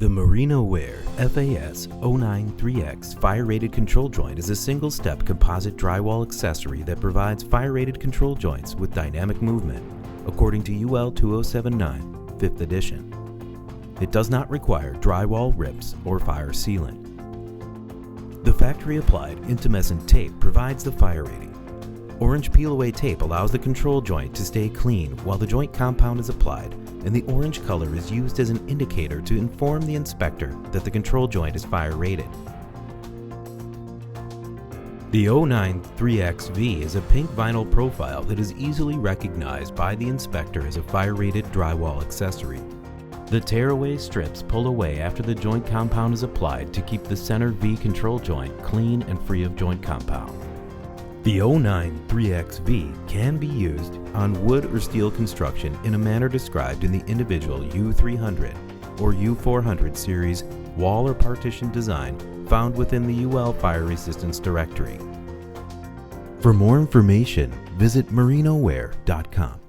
The Marino WARE FAS 093X fire-rated control joint is a single-step composite drywall accessory that provides fire-rated control joints with dynamic movement, according to UL 2079, 5th edition. It does not require drywall rips or fire sealant. The factory-applied intumescent tape provides the fire rating. Orange peel-away tape allows the control joint to stay clean while the joint compound is applied, and the orange color is used as an indicator to inform the inspector that the control joint is fire rated. The 093XV is a pink vinyl profile that is easily recognized by the inspector as a fire-rated drywall accessory. The tearaway strips pull away after the joint compound is applied to keep the center V control joint clean and free of joint compound. The 093XV can be used on wood or steel construction in a manner described in the individual U300 or U400 series wall or partition design found within the UL Fire Resistance Directory. For more information, visit marinoware.com.